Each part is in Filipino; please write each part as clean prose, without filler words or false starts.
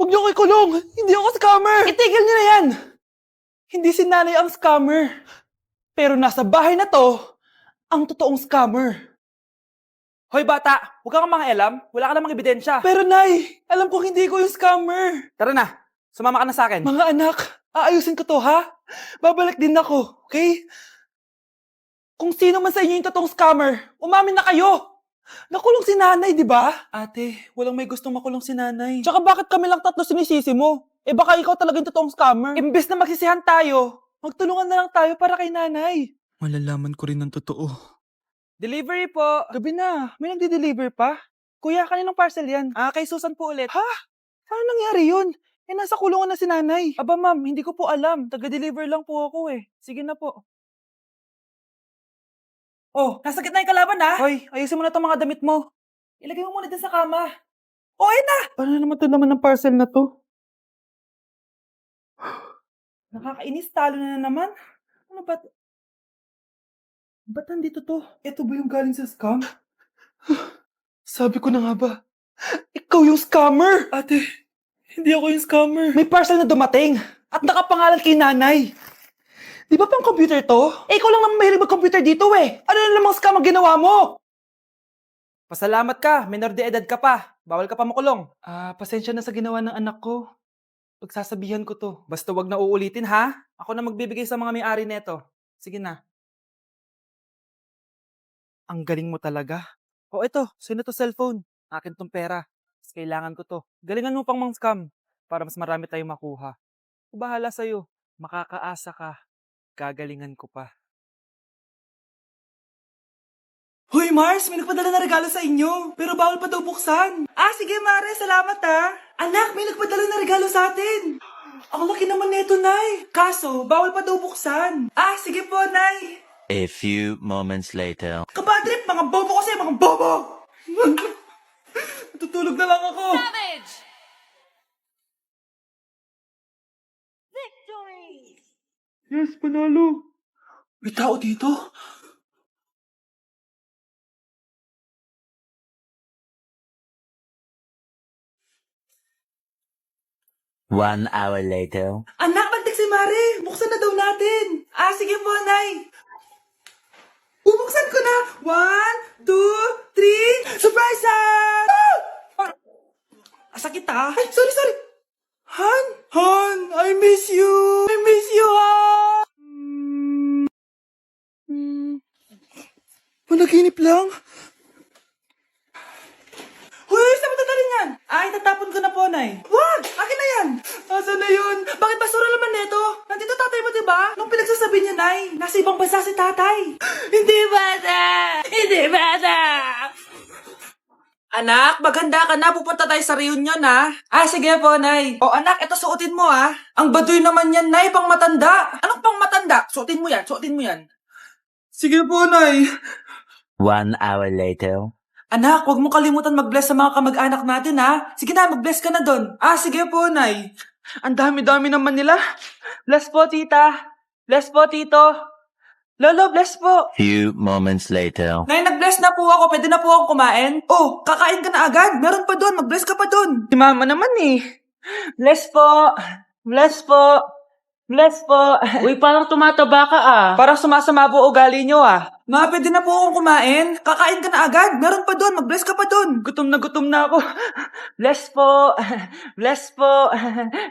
Huwag niyo ko ikulong! Hindi ako scammer! Itigil niyo na yan! Hindi si nanay ang scammer. Pero nasa bahay na to, ang totoong scammer. Hoy bata, huwag kang mangialam. Wala ka namang ebidensya. Pero nay, alam kong hindi ko yung scammer. Tara na, sumama ka na sa akin. Mga anak, aayusin ko to ha? Babalik din ako, okay? Kung sino man sa inyo yung totoong scammer, umamin na kayo! Nakulong si nanay, di ba? Ate, walang may gustong makulong si nanay. Tsaka bakit kami lang tatlo sinisisi mo? Eh baka ikaw talaga yung totoong scammer. Imbes na magsisihan tayo, magtulungan na lang tayo para kay nanay. Malalaman ko rin ang totoo. Delivery po! Gabi na, may nagde-deliver pa? Kuya, kaninong parcel yan? Kay Susan po ulit. Ha? Paano nangyari yun? Eh nasa kulungan na si nanay. Aba ma'am, hindi ko po alam. Taga-deliver lang po ako eh. Sige na po. Oh, nasa gitna yung kalaban ha? Hoy, ayusin mo na itong mga damit mo. Ilagay mo muna dyan sa kama. Oh, ayun na! Paano naman ito naman ng parcel na to? Nakakainis, talo na naman. Ano ba? Ba't nandito to? Ito ba yung galing sa scam? Sabi ko na nga ba, ikaw yung scammer! Ate, hindi ako yung scammer. May parcel na dumating at nakapangalan kay nanay. Di ba pang computer to? Eh, ikaw lang naman mahilig mag-computer dito eh. Ano na namang scam ang ginawa mo? Pasalamat ka, minor de edad ka pa. Bawal ka pa makulong. Pasensya na sa ginawa ng anak ko. Pagsasabihan ko to. Basta wag na uulitin ha. Ako na magbibigay sa mga may-ari neto. Sige na. Ang galing mo talaga. O eto, sino to cellphone? Akin tong pera. Mas kailangan ko to. Galingan mo pang mang-scam para mas marami tayong makuha. Bahala sa'yo. Makakaasa ka. Gagalingan ko pa. Hoy Mars, may nagpadala na regalo sa inyo. Pero bawal pa daw buksan. Sige Mare, salamat Anak, may nagpadala na regalo sa atin. Ang laki naman neto, Nay. Kaso, bawal pa daw buksan. Sige po, Nay. A few moments later. Kabadrip, mga bobo kasi, mga bobo! Tutulog na lang ako. Savage! Victory! Yes, panalo. May tao dito? One hour later. Anak, bagtik si Mare. Buksan na daw natin. Sige po, Nay. Bubuksan ko na. 1, 2, 3. Surprise! Sakit Ay, sorry. Han, I miss you. Han. Managinip lang. Hoy, saan mo dadalhin yan? Itatapon ko na po, Nay. Wag! Akin na yan! Asan na yun? Bakit basura naman neto? Nandito tatay mo, diba? Nung pinagsasabi niya, Nay, nasa ibang bansa si tatay. Hindi bata! Anak, maghanda ka na. Pupunta tayo sa reunion, ha? Sige po, Nay. Anak, ito suotin mo, ha? Ang baduy naman yan, Nay, pang matanda. Anong pang matanda? Suotin mo yan. Sige po, Nay. 1 hour later. Anak, huwag mo kalimutan mag-bless sa mga kamag-anak natin, ha? Sige na, mag-bless ka na doon. Sige po, Nay. Ang dami-dami naman nila. Bless po, tita. Bless po, tito. Lolo, bless po. Few moments later. Nay, nag-bless na po ako. Pwede na po akong kumain? Kakain ka na agad. Meron pa doon. Mag-bless ka pa doon. Si mama naman eh. Bless po. Bless po. Bless po. Uy, parang tumataba ka Parang sumasama po ugali nyo Ma, pwede na po akong kumain. Kakain ka na agad. Meron pa doon. Mag-bless ka pa doon. Gutom na ako. Bless po. Bless po.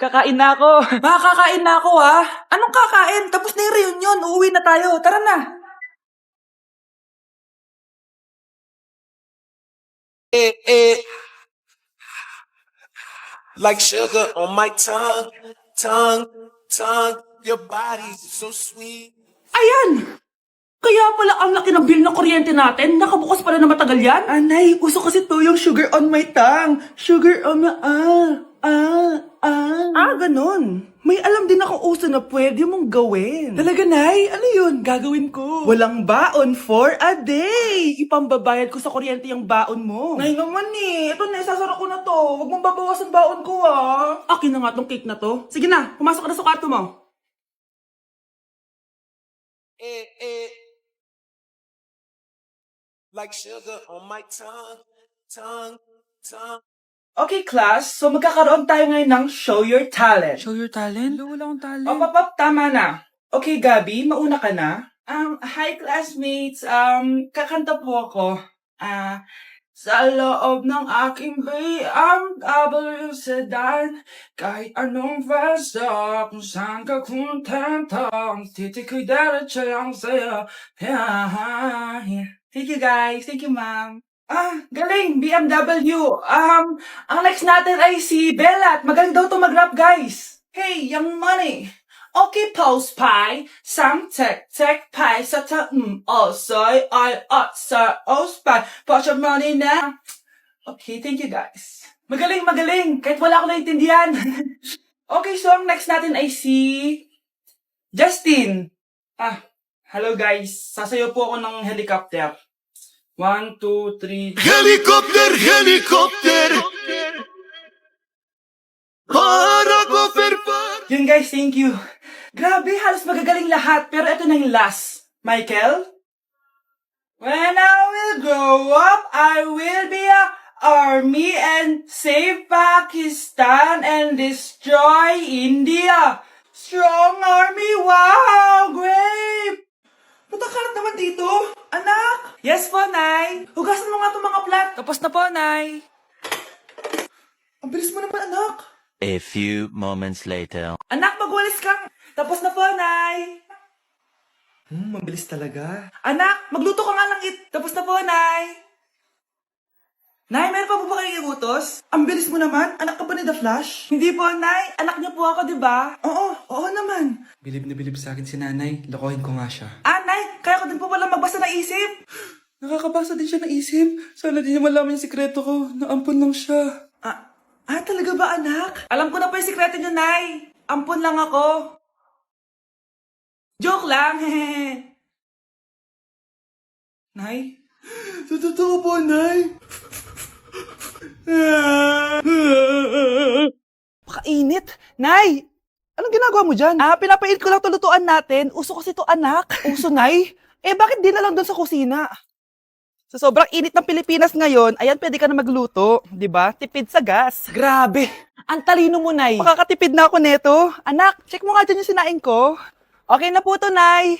Kakain na ako. Ma, kakain na ako Anong kakain? Tapos na yung reunion. Uuwi na tayo. Tara na. Like sugar on my tongue, your body's so sweet. Ayan! Kaya pala ang laki ng bill ng kuryente natin. Nakabukas pala na matagal yan. Anay, uso kasi to yung sugar on my tongue. Sugar on my... Ganun. May alam din ako uso na pwede mong gawin. Talaga, Nay? Ano yun? Gagawin ko. Walang baon for a day. Ipambabayad ko sa kuryente yung baon mo. Nay naman Ito na, isasara ko na to. Huwag mong babawasan baon ko Akin na nga tong cake na to. Sige na, pumasok ka na sa kwarto mo. Like sugar on my tongue. Okay, class. So, magkakaroon tayo ngayon ng Show Your Talent. Show Your Talent? Wala akong talent. Pop, tama na. Okay, Gabi, mauna ka na. Hi, classmates. Kakanta po ako. Sa loob ng aking BMW sedan, kahit anong basta, kung saan ka kontento, ang titik ko'y diretso lang sa'yo. Thank you, guys. Thank you, ma'am. Galing, BMW. Ang next natin ay si Bella at magaling daw to mag-rap, guys. Hey, Young Money. Okay, post pie, sang tek pie, sa ta soy, sa pie, put your money now. Okay, thank you guys. Magaling, kahit wala ako naintindihan. Okay, so ang next natin ay si Justin. Hello guys, sasayaw po ako ng helicopter. 1, 2, 3. Helicopter, helicopter. Para ko Yun guys, thank you. Grabe, halos magagaling lahat. Pero ito na yung last. Michael? When I will grow up, I will be a army and save Pakistan and destroy India. Strong army, wow, great! Patakarat naman dito. Anak? Yes po, Nay. Hugasan mo nga itong mga plat. Tapos na po, Nay. Ang bilis mo naman, anak. A few moments later. Anak, magwalis kang. Tapos na po, Nay. Mabilis talaga. Anak, magluto ka nga ng Tapos na po, Nay. Nay, meron pa po ba kayong iutos? Ang bilis mo naman. Anak ka ba ni The Flash? Hindi po, Nay. Anak niyo po ako, di ba? Oo naman. Bilib na bilib sa akin si Nanay. Lokohin ko nga siya. Nay, kaya ko din po pala magbasa ng isip. Nakakabasa din siya ng isip. Sana din niya malaman yung sikreto ko. Naampon lang siya. Talaga ba, anak? Alam ko na po yung sikreto niyo, Nay. Ampon lang ako. Joke lang, hehe. Nay? Totoo po, Nay. Pakainit. Nay! Anong ginagawa mo dyan? Pinapainit ko lang to lutuan natin. Uso kasi to, anak. Uso, Nay? Bakit di na lang doon sa kusina? Sa sobrang init ng Pilipinas ngayon, ayan, pwede ka na magluto. Di ba? Tipid sa gas. Grabe. Ang talino mo, Nay. Makakatipid na ako neto. Anak, check mo nga dyan yung sinain ko. Okay na po to, Nay.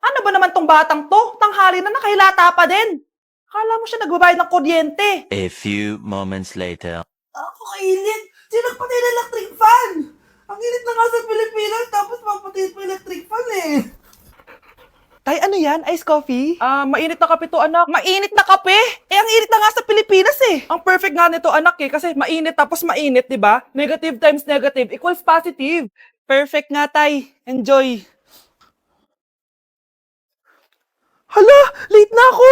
Ano ba naman tong batang to? Tanghali na nakahilata pa din. Akala mo siya nagbabayad ng kuryente. A few moments later. Ako kainit. Sinagpatay ng electric fan. Ang init na nga sa Pilipinas, tapos mapatay pa electric fan eh. Tay, ano yan? Ice coffee? Mainit na kape to, anak. Mainit na kape? Ang init na nga sa Pilipinas eh. Ang perfect nga nito, anak eh. Kasi mainit tapos mainit, di ba? Negative times negative equals positive. Perfect nga, Tay. Enjoy. Hala! Late na ako!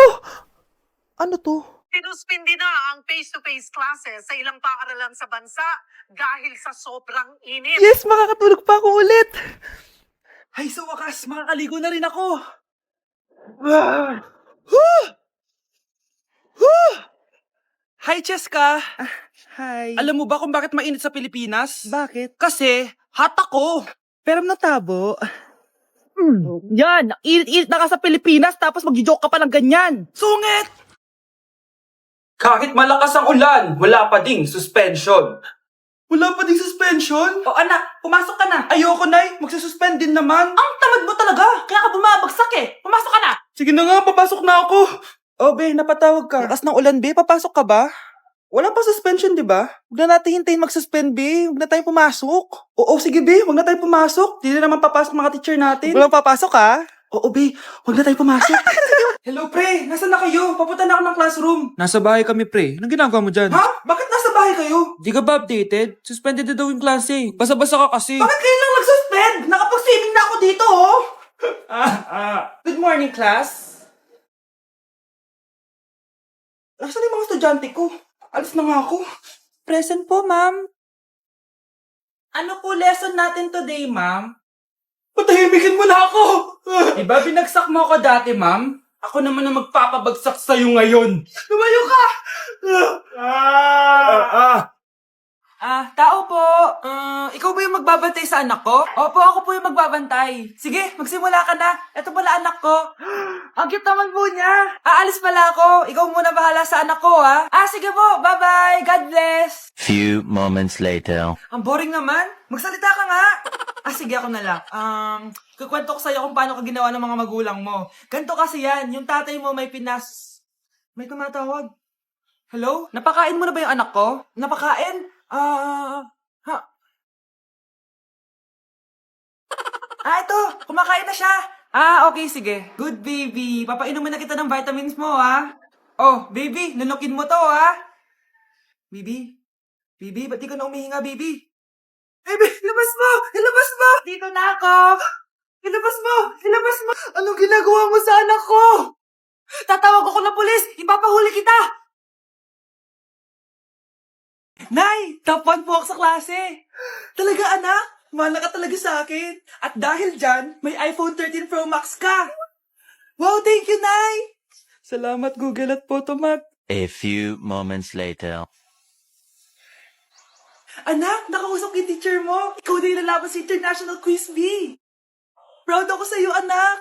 Ano to? Sinuspindi na ang face-to-face classes sa ilang paaralan sa bansa dahil sa sobrang init. Yes, makakatulog pa ako ulit. Ay, sa wakas, makakaligo na rin ako. Hi, Cheska. Hi. Alam mo ba kung bakit mainit sa Pilipinas? Bakit? Kasi, hot ako. Pero natabo. Yan, init-init na ka sa Pilipinas tapos mag-joke ka pa ng ganyan. Sungit! Kahit malakas ang ulan, wala pa ding suspension. Wala pa ding suspension? O anak, pumasok ka na. Ayoko, Nay. Magsususpend din naman. Ang tamad mo talaga. Kaya ka bumabagsak eh. Pumasok ka na. Sige na nga, papasok na ako. Be, napatawag ka. Lakas ng ulan, be. Papasok ka ba? Wala pa suspension, di ba? Huwag na natin hintayin mag-suspend, be. Huwag na tayo pumasok. Oo, sige, be. Huwag na tayo pumasok. Di na naman papasok mga teacher natin. Huwag na papasok, ha? Oo, be. Huwag na tayo pumasok. Hello, pre. Nasaan na kayo? Papunta na ako ng classroom. Nasa bahay kami, pre. Anong ginagawa mo dyan? Ha? Bakit nasa bahay kayo? Di ka ba updated? Suspended na daw yung klase. Basa-basa ka kasi. Bakit kayo lang nag-suspend? Nakapag-swimming na ako dito, oh. Good morning, class. Nasaan yung mga estudyante ko? Alis na nga ako. Present po, ma'am. Ano po lesson natin today, ma'am? Patahimikin mo na ako! Diba binagsak mo ako dati, ma'am? Ako naman ang magpapabagsak sa'yo ngayon. Lumayo ka! Tao po. Ikaw ba yung magbabantay sa anak ko? Opo, ako po yung magbabantay. Sige, magsimula ka na. Ito pala anak ko. Ang cute naman po niya. Aalis pala ako. Ikaw muna bahala sa anak ko, ha? Sige po. Bye-bye. God bless. Few moments later. Ang boring naman. Magsalita ka nga. Sige, ako na lang. Kukwento ko sa'yo kung paano ka ginawa ng mga magulang mo. Ganto kasi yan. Yung tatay mo may May tumatawag. Hello? Napakain mo na ba yung anak ko? Napakain? Ito. Kumakain na siya. Okay, sige. Good, baby. Papainumin na kita ng vitamins mo, ha? Oh, baby. Nunukin mo to, ha? Baby? Baby, ba't di ka na umihinga, baby? Baby, ilabas mo! Ilabas mo! Dito na ako! Ilabas mo! Ilabas mo! Anong ginagawa mo sa anak ko? Tatawag ako ng pulis! Ipapahuli kita! Nay! Top 1 po ako sa klase! Talaga, anak? Mahal ka talaga sa akin. At dahil dyan, may iPhone 13 Pro Max ka! Wow, thank you, Nay! Salamat, Google at Photomat. A few moments later. Anak, nakausap yung teacher mo. Ikaw na yung lalaban sa International Quiz Bee. Proud ako sa iyo, anak.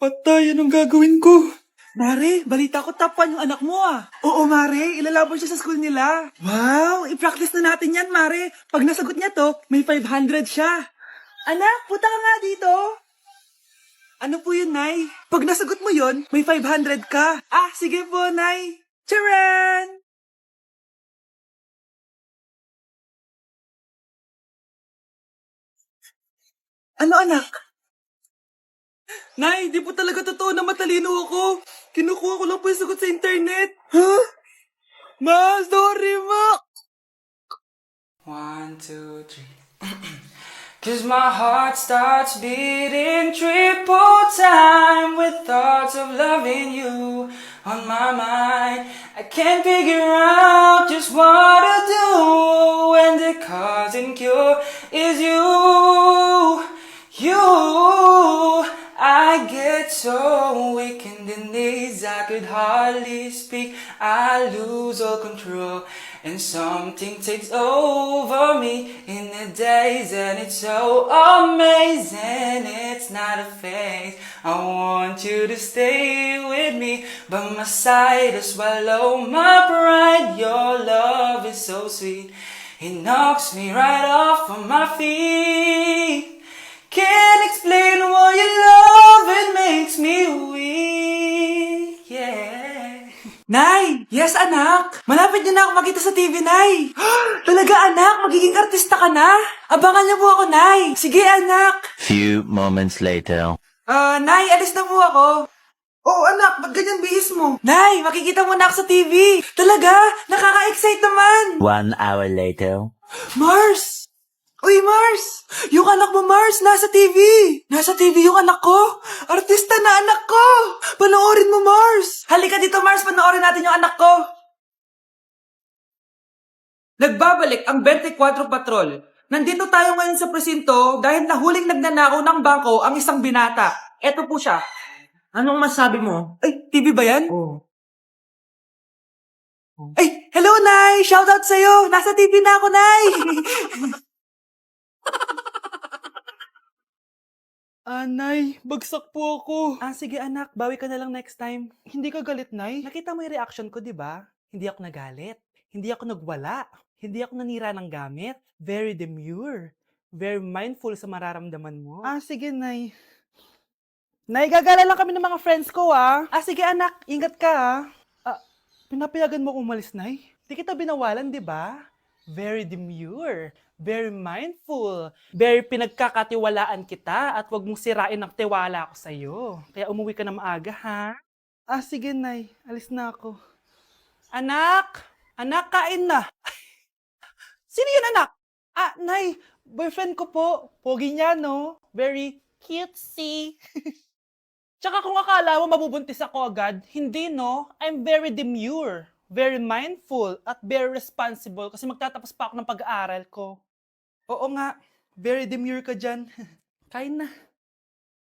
Patay, anong gagawin ko? Mare, balita ko top 1 yung anak mo, Oo, Mare, ilalaban siya sa school nila. Wow, i-practice na natin yan, Mare. Pag nasagot niya to, may 500 siya. Anak, punta ka nga dito. Ano po yun, Nay? Pag nasagot mo yun, may 500 ka. Sige po, Nay. Charan! Ano, anak? Nay, di po talaga totoo na matalino ako. Kinukuha ko lang po yung sagot sa internet. Ma, sorry, ma. 1, 2, 3. 'Cause my heart starts beating triple time with thoughts of loving you on my mind. I can't figure out just what to do when the cause and cure is you. I get so weak in the knees, I could hardly speak. I lose all control, and something takes over me in the days, and it's so amazing. It's not a phase. I want you to stay with me by my side to swallow my pride. Your love is so sweet, it knocks me right off of my feet. Can't explain why your love, it makes me weak, yeah. Nay! Yes, anak! Malapit niyo na ako makita sa TV, Nay! Talaga, anak? Magiging artista ka na? Abangan niyo po ako, Nay! Sige, anak! Few moments later. Nay, alis na po ako. Oh, anak, ba't ganyan bihis mo? Nay, makikita mo na ako sa TV! Talaga? Nakaka-excite naman! 1 hour later. Mars! Uy, Mars! Yung anak mo, Mars, nasa TV! Nasa TV yung anak ko! Artista na anak ko! Panoorin mo, Mars! Halika dito, Mars, panoorin natin yung anak ko! Nagbabalik ang 24 Patrol. Nandito tayo ngayon sa presinto dahil nahuling nagnanakaw ng bangko ang isang binata. Eto po siya. Anong masabi mo? Ay, TV ba yan? Oh. Ay, hello, Nay! Shoutout sa'yo! Nasa TV na ako, Nay! Nay, bagsak po ako. Sige anak, bawi ka na lang next time. Hindi ka galit, Nay? Nakita mo yung reaction ko, di ba? Hindi ako nagalit. Hindi ako nagwala. Hindi ako nanira ng gamit. Very demure. Very mindful sa mararamdaman mo. Sige, Nay. Nay, gagala lang kami ng mga friends ko, sige anak, ingat ka, pinapayagan mo umalis, Nay? Di kita binawalan, di ba? Very demure, very mindful, very pinagkakatiwalaan kita at wag mong sirain ang tiwala ko sa'yo. Kaya umuwi ka na maaga, ha? Sige, Nay. Alis na ako. Anak! Anak, kain na! Sino yun, anak? Nay, boyfriend ko po. Pogi niya, no? Very cutesy. Tsaka kung akala mo mabubuntis ako agad, hindi, no? I'm very demure, very mindful, at very responsible kasi magtatapos pa ako ng pag-aaral ko. Oo nga, very demure ka dyan. Kain na.